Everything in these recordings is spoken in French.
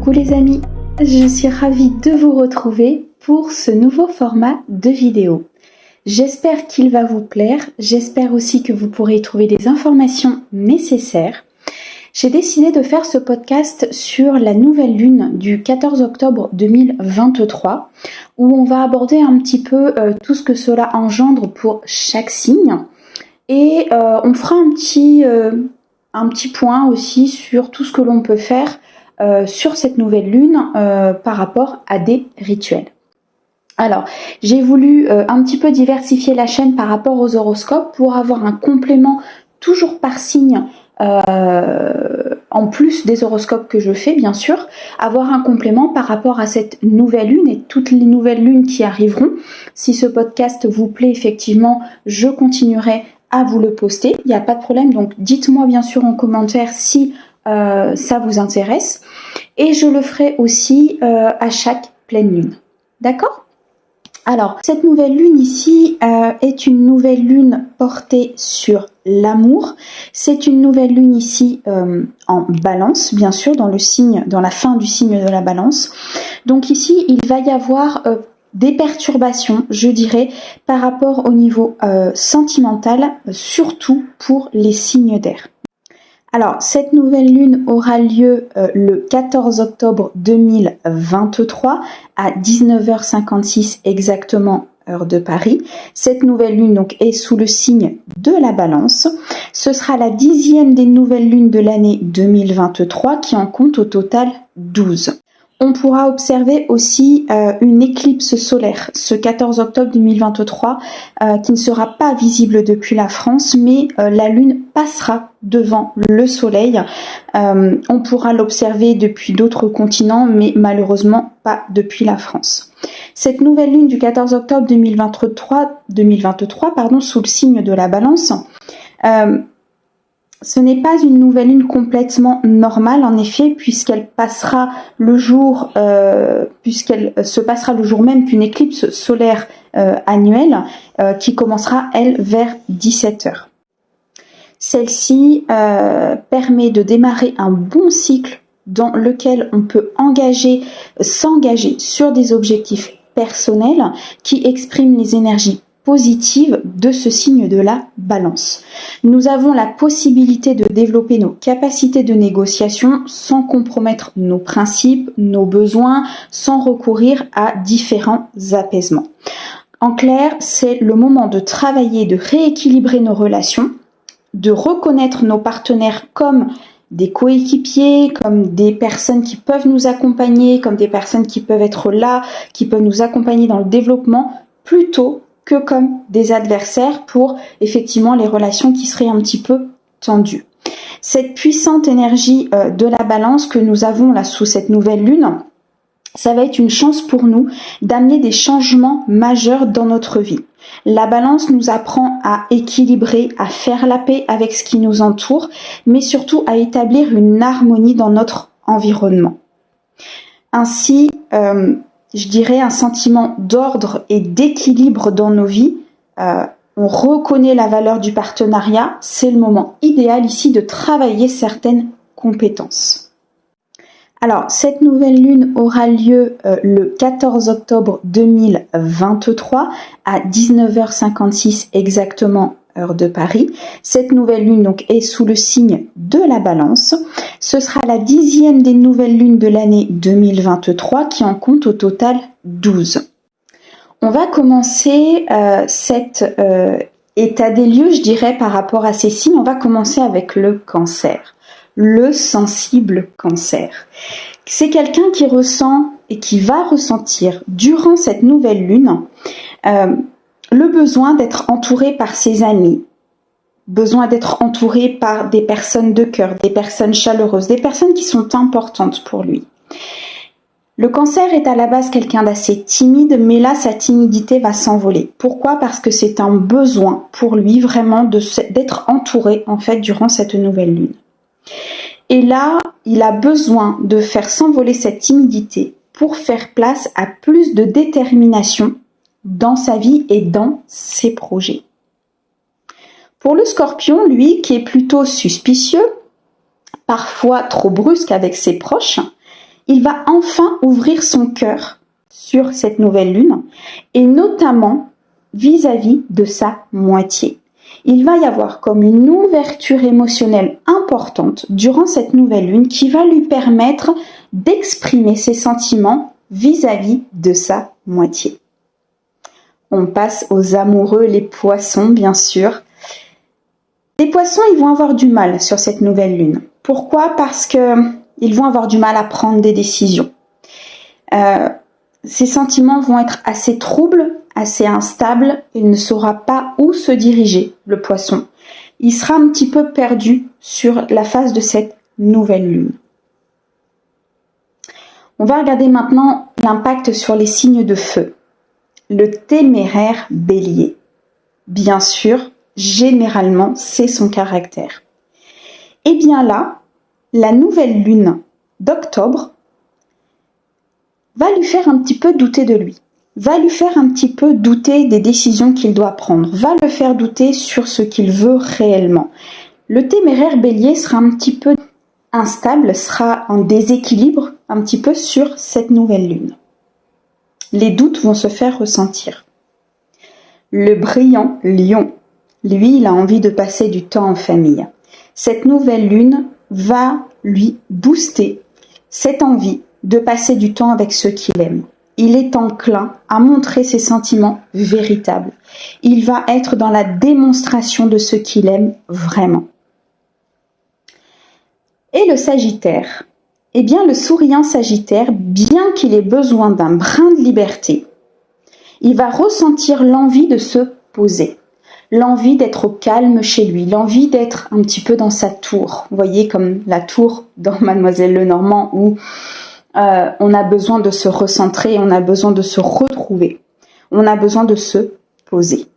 Coucou les amis, je suis ravie de vous retrouver pour ce nouveau format de vidéo. J'espère qu'il va vous plaire, j'espère aussi que vous pourrez y trouver des informations nécessaires. J'ai décidé de faire ce podcast sur la nouvelle lune du 14 octobre 2023 où on va aborder un petit peu tout ce que cela engendre pour chaque signe et on fera un petit point aussi sur tout ce que l'on peut faire sur cette nouvelle lune par rapport à des rituels. Alors, j'ai voulu un petit peu diversifier la chaîne par rapport aux horoscopes pour avoir un complément toujours par signe en plus des horoscopes que je fais bien sûr, avoir un complément par rapport à cette nouvelle lune et toutes les nouvelles lunes qui arriveront. Si ce podcast vous plaît effectivement, je continuerai à vous le poster, il n'y a pas de problème, donc dites-moi bien sûr en commentaire si ça vous intéresse et je le ferai aussi à chaque pleine lune, d'accord ? Alors, cette nouvelle lune ici est une nouvelle lune portée sur l'amour. C'est une nouvelle lune ici en balance, bien sûr, dans la fin du signe de la balance. Donc ici, il va y avoir des perturbations, je dirais, par rapport au niveau sentimental, surtout pour les signes d'air. Alors, cette nouvelle lune aura lieu le 14 octobre 2023 à 19h56 exactement, heure de Paris. Cette nouvelle lune donc est sous le signe de la Balance. Ce sera la 10e des nouvelles lunes de l'année 2023 qui en compte au total 12. On pourra observer aussi une éclipse solaire ce 14 octobre 2023 qui ne sera pas visible depuis la France, mais la Lune passera devant le Soleil. On pourra l'observer depuis d'autres continents, mais malheureusement pas depuis la France. Cette nouvelle Lune du 14 octobre 2023 sous le signe de la Balance, ce n'est pas une nouvelle lune complètement normale en effet, puisqu'elle se passera le jour même qu'une éclipse solaire annuelle qui commencera elle vers 17h. Celle-ci permet de démarrer un bon cycle dans lequel on peut s'engager sur des objectifs personnels qui expriment les énergies positive de ce signe de la Balance. Nous avons la possibilité de développer nos capacités de négociation sans compromettre nos principes, nos besoins, sans recourir à différents apaisements. En clair, c'est le moment de travailler, de rééquilibrer nos relations, de reconnaître nos partenaires comme des coéquipiers, comme des personnes qui peuvent nous accompagner, comme des personnes qui peuvent être là, qui peuvent nous accompagner dans le développement, plutôt que comme des adversaires pour effectivement les relations qui seraient un petit peu tendues. Cette puissante énergie de la Balance que nous avons là sous cette nouvelle lune, ça va être une chance pour nous d'amener des changements majeurs dans notre vie. La Balance nous apprend à équilibrer, à faire la paix avec ce qui nous entoure, mais surtout à établir une harmonie dans notre environnement. Ainsi, je dirais un sentiment d'ordre et d'équilibre dans nos vies. On reconnaît la valeur du partenariat. C'est le moment idéal ici de travailler certaines compétences. Alors, cette nouvelle lune aura lieu le 14 octobre 2023 à 19h56 exactement, heure de Paris. Cette nouvelle lune donc est sous le signe de la Balance. Ce sera la 10e des nouvelles lunes de l'année 2023 qui en compte au total 12. On va commencer cet état des lieux, je dirais, par rapport à ces signes. On va commencer avec le Cancer, le sensible Cancer. C'est quelqu'un qui ressent et qui va ressentir durant cette nouvelle lune le besoin d'être entouré par ses amis, besoin d'être entouré par des personnes de cœur, des personnes chaleureuses, des personnes qui sont importantes pour lui. Le Cancer est à la base quelqu'un d'assez timide, mais là sa timidité va s'envoler. Pourquoi ? Parce que c'est un besoin pour lui vraiment d'être entouré en fait durant cette nouvelle lune. Et là, il a besoin de faire s'envoler cette timidité pour faire place à plus de détermination dans sa vie et dans ses projets. Pour le Scorpion, lui, qui est plutôt suspicieux, parfois trop brusque avec ses proches, il va enfin ouvrir son cœur sur cette nouvelle lune, et notamment vis-à-vis de sa moitié. Il va y avoir comme une ouverture émotionnelle importante durant cette nouvelle lune qui va lui permettre d'exprimer ses sentiments vis-à-vis de sa moitié. On passe aux amoureux, les poissons, bien sûr. Les poissons, ils vont avoir du mal sur cette nouvelle lune. Pourquoi ? Parce qu'ils vont avoir du mal à prendre des décisions. Ses sentiments vont être assez troubles, assez instables. Il ne saura pas où se diriger, le poisson. Il sera un petit peu perdu sur la face de cette nouvelle lune. On va regarder maintenant l'impact sur les signes de feu. Le téméraire bélier. Bien sûr, généralement, c'est son caractère. Et bien là, la nouvelle lune d'octobre va lui faire un petit peu douter de lui, va lui faire un petit peu douter des décisions qu'il doit prendre, va le faire douter sur ce qu'il veut réellement. Le téméraire bélier sera un petit peu instable, sera en déséquilibre un petit peu sur cette nouvelle lune. Les doutes vont se faire ressentir. Le brillant lion, lui, il a envie de passer du temps en famille. Cette nouvelle lune va lui booster cette envie de passer du temps avec ceux qu'il aime. Il est enclin à montrer ses sentiments véritables. Il va être dans la démonstration de ce qu'il aime vraiment. Et le Sagittaire ? Eh bien, le souriant Sagittaire, bien qu'il ait besoin d'un brin de liberté, il va ressentir l'envie de se poser, l'envie d'être au calme chez lui, l'envie d'être un petit peu dans sa tour. Vous voyez, comme la tour dans Mademoiselle Lenormand où on a besoin de se recentrer, on a besoin de se retrouver, on a besoin de se poser.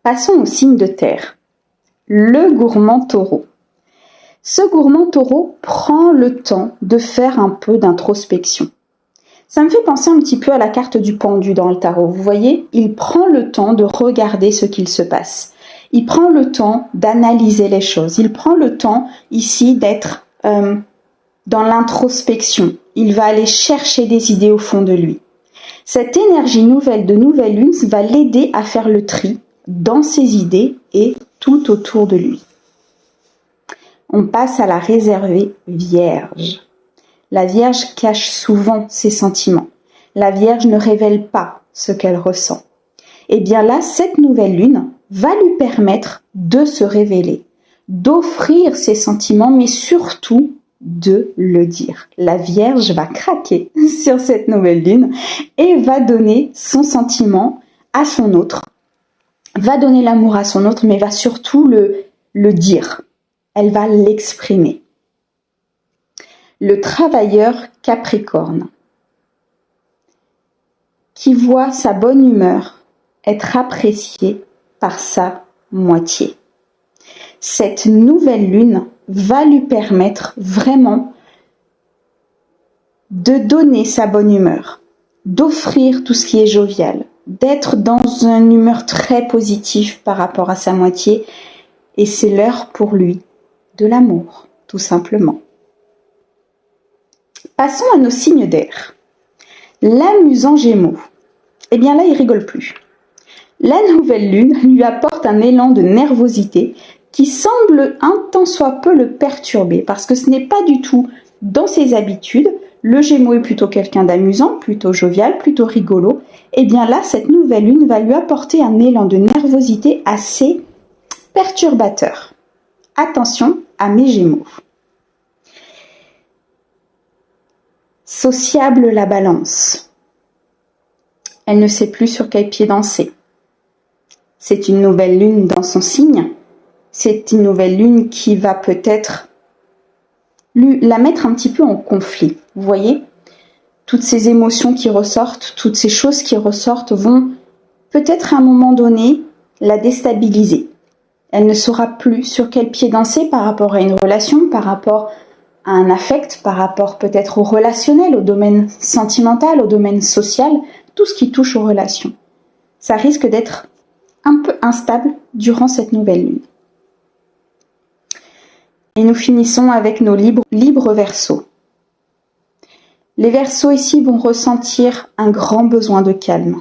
Passons au signe de terre, le gourmand taureau. Ce gourmand taureau prend le temps de faire un peu d'introspection. Ça me fait penser un petit peu à la carte du pendu dans le tarot. Vous voyez, il prend le temps de regarder ce qu'il se passe. Il prend le temps d'analyser les choses. Il prend le temps ici d'être dans l'introspection. Il va aller chercher des idées au fond de lui. Cette énergie nouvelle de nouvelle lune va l'aider à faire le tri dans ses idées et tout autour de lui. On passe à la réservée Vierge. La Vierge cache souvent ses sentiments. La Vierge ne révèle pas ce qu'elle ressent. Et bien là, cette nouvelle lune va lui permettre de se révéler, d'offrir ses sentiments, mais surtout de le dire. La Vierge va craquer sur cette nouvelle lune et va donner son sentiment à son autre, va donner l'amour à son autre, mais va surtout le dire. Elle va l'exprimer. Le travailleur Capricorne, qui voit sa bonne humeur être appréciée par sa moitié. Cette nouvelle lune va lui permettre vraiment de donner sa bonne humeur, d'offrir tout ce qui est jovial, d'être dans une humeur très positive par rapport à sa moitié, et c'est l'heure pour lui de l'amour, tout simplement. Passons à nos signes d'air. L'amusant Gémeaux. Eh bien là, il rigole plus. La nouvelle lune lui apporte un élan de nervosité qui semble un tant soit peu le perturber, parce que ce n'est pas du tout dans ses habitudes. Le Gémeaux est plutôt quelqu'un d'amusant, plutôt jovial, plutôt rigolo. Eh bien là, cette nouvelle lune va lui apporter un élan de nervosité assez perturbateur. Attention à mes Gémeaux. Sociable la Balance. Elle ne sait plus sur quel pied danser. C'est une nouvelle lune dans son signe. C'est une nouvelle lune qui va peut-être la mettre un petit peu en conflit. Vous voyez ? Toutes ces émotions qui ressortent, toutes ces choses qui ressortent vont peut-être à un moment donné la déstabiliser. Elle ne saura plus sur quel pied danser par rapport à une relation, par rapport à un affect, par rapport peut-être au relationnel, au domaine sentimental, au domaine social, tout ce qui touche aux relations. Ça risque d'être un peu instable durant cette nouvelle lune. Et nous finissons avec nos libres Verseaux. Les Verseaux ici vont ressentir un grand besoin de calme,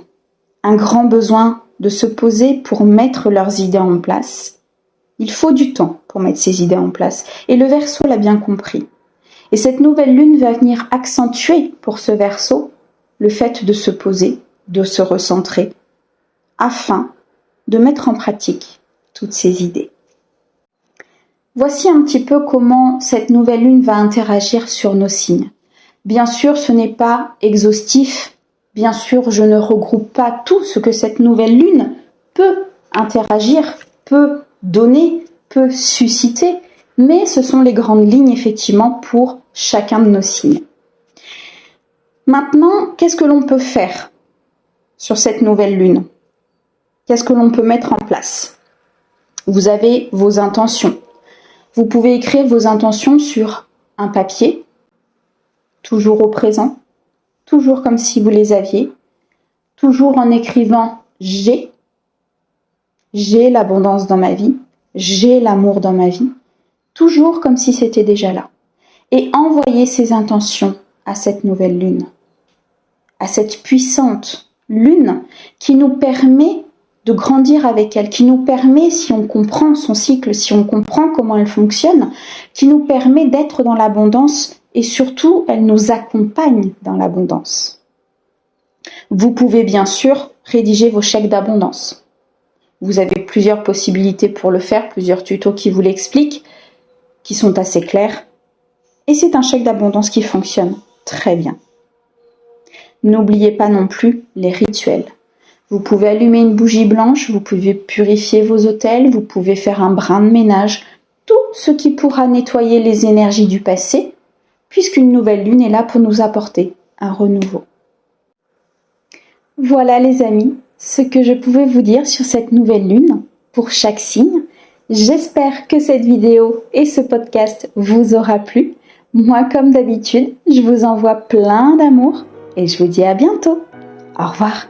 un grand besoin de se poser pour mettre leurs idées en place. Il faut du temps pour mettre ces idées en place et le Verseau l'a bien compris. Et cette nouvelle lune va venir accentuer pour ce Verseau le fait de se poser, de se recentrer, afin de mettre en pratique toutes ces idées. Voici un petit peu comment cette nouvelle lune va interagir sur nos signes. Bien sûr, ce n'est pas exhaustif. Bien sûr, je ne regroupe pas tout ce que cette nouvelle lune peut interagir, peut donner, peut susciter, mais ce sont les grandes lignes effectivement pour chacun de nos signes. Maintenant, qu'est-ce que l'on peut faire sur cette nouvelle lune? Qu'est-ce que l'on peut mettre en place? Vous avez vos intentions. Vous pouvez écrire vos intentions sur un papier, toujours au présent, toujours comme si vous les aviez, toujours en écrivant « j'ai l'abondance dans ma vie, j'ai l'amour dans ma vie », toujours comme si c'était déjà là. Et envoyez ces intentions à cette nouvelle lune, à cette puissante lune qui nous permet de grandir avec elle, qui nous permet, si on comprend son cycle, si on comprend comment elle fonctionne, qui nous permet d'être dans l'abondance et surtout, elle nous accompagne dans l'abondance. Vous pouvez bien sûr rédiger vos chèques d'abondance. Vous avez plusieurs possibilités pour le faire, plusieurs tutos qui vous l'expliquent, qui sont assez clairs. Et c'est un chèque d'abondance qui fonctionne très bien. N'oubliez pas non plus les rituels. Vous pouvez allumer une bougie blanche, vous pouvez purifier vos autels, vous pouvez faire un brin de ménage, tout ce qui pourra nettoyer les énergies du passé, puisqu'une nouvelle lune est là pour nous apporter un renouveau. Voilà les amis, ce que je pouvais vous dire sur cette nouvelle lune pour chaque signe. J'espère que cette vidéo et ce podcast vous aura plu. Moi, comme d'habitude, je vous envoie plein d'amour et je vous dis à bientôt. Au revoir.